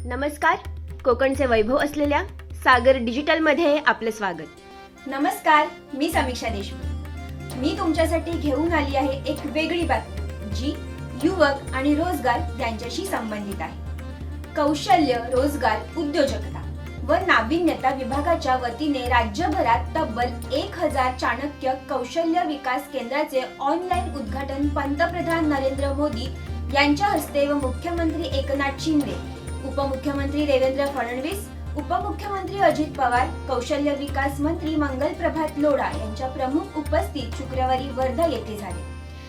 नमस्कार. कोकणचे वैभव असलेल्या सागर डिजिटलमध्ये आपले स्वागत. नमस्कार, मी समीक्षा देशमुख. मी तुमच्यासाठी घेऊन आली आहे एक वेगळी बातमी जी युवक आणि रोजगार यांच्याशी संबंधित आहे. कौशल्य, रोजगार, उद्योजकता व नाविन्यता विभागाच्या वतीने राज्यभरात तब्बल 1000 चाणक्य कौशल्य विकास केंद्राचे ऑनलाईन उद्घाटन पंतप्रधान नरेंद्र मोदी यांच्या हस्ते व मुख्यमंत्री एकनाथ शिंदे, उपमुख्यमंत्री देवेंद्र फडणवीस, उपमुख्यमंत्री अजित पवार, कौशल्य विकास मंत्री मंगल प्रभात लोढा यांच्या प्रमुख उपस्थित शुक्रवारी वर्धा येथे झाले.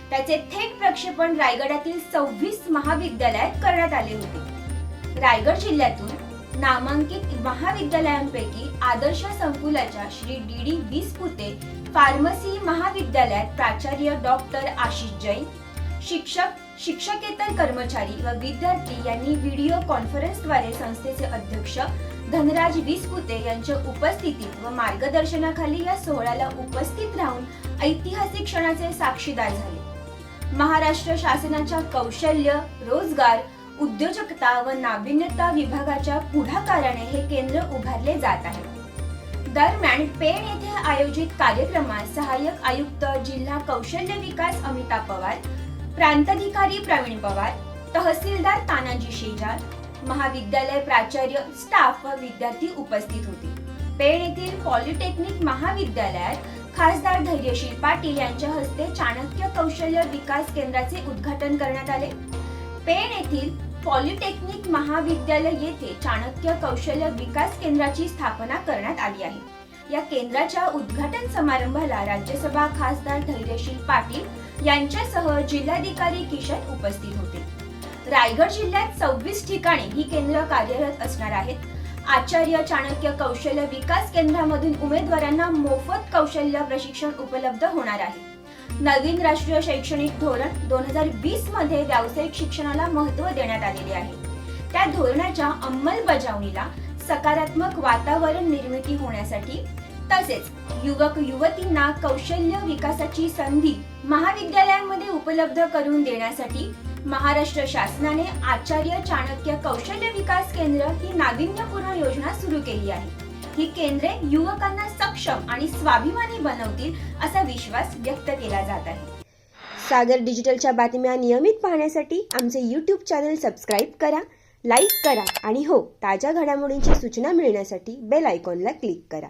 त्याचे थेट प्रक्षेपण रायगडातील 26 महाविद्यालयात करण्यात आले होते. रायगड जिल्ह्यातून नामांकित महाविद्यालयांपैकी आदर्श संकुलाच्या श्री डी विसपुते फार्मसी महाविद्यालयात प्राचार्य डॉक्टर आशिष जैन, शिक्षकेतर कर्मचारी व विद्यार्थी यांनी व्हिडिओ कॉन्फरन्सद्वारे संस्थेचे अध्यक्ष धनराज विसपुते यांच्या उपस्थितीत व मार्गदर्शनाखाली या सोहळ्याला उपस्थित राहून ऐतिहासिक क्षणाचे साक्षीदार झाले. महाराष्ट्र शासनाच्या कौशल्य, रोजगार, उद्योजकता व नाविन्यता विभागाच्या पुढाकाराने हे केंद्र उभारले जात आहे. दरम्यान पेण येथे आयोजित कार्यक्रमात सहाय्यक आयुक्त जिल्हा कौशल्य विकास अमिता पवार, प्रांताधिकारी प्रवीण पवार, तहसीलदार तानाजी शेजार, महाविद्यालय प्राचार्य, स्टाफ व विद्यार्थी उपस्थित होते. पेण येथील पॉलिटेक्निक महाविद्यालयात खासदार धैर्यशील पाटील यांच्या हस्ते चाणक्य कौशल्य विकास केंद्राचे उद्घाटन करण्यात आले. पेण येथील पॉलिटेक्निक महाविद्यालय येथे चाणक्य कौशल्य विकास केंद्राची स्थापना करण्यात आली आहे. या केंद्राच्या उद्घाटन समारंभाला राज्यसभा खासदार धैर्यशील पाटील यांच्यासह जिल्हाधिकारी किशन उपस्थित होते. रायगड जिल्ह्यात 26 ठिकाणी ही केंद्र कार्यरत असणार आहेत. आचार्य चाणक्य कौशल्य विकास केंद्रामधून उमेदवारांना मोफत कौशल्य प्रशिक्षण उपलब्ध होणार आहे. नवीन राष्ट्रीय शैक्षणिक धोरण 2020 मध्ये व्यावसायिक शिक्षणाला महत्त्व देण्यात आलेले आहे. त्या धोरणाच्या अंमलबजावणीला सकारात्मक वातावरण निर्मिती होण्यासाठी तसेच युवक युवतींना कौशल्य विकासाची संधी महाविद्यालयांमध्ये उपलब्ध करून देण्यासाठी महाराष्ट्र शासनाने आचार्य चाणक्य कौशल्य विकास केंद्र ही नाविन्यपूर्ण योजना सुरू केली आहे. ही केंद्रे युवकांना सक्षम आणि स्वाभिमानी बनवतील असा विश्वास व्यक्त केला जात आहे. सागर डिजिटलच्या बातम्या नियमित पाहण्यासाठी आमचे YouTube चॅनल सबस्क्राईब करा, लाईक करा आणि ताज्या घडामोडींची सूचना मिळण्यासाठी बेल आयकॉनला क्लिक करा.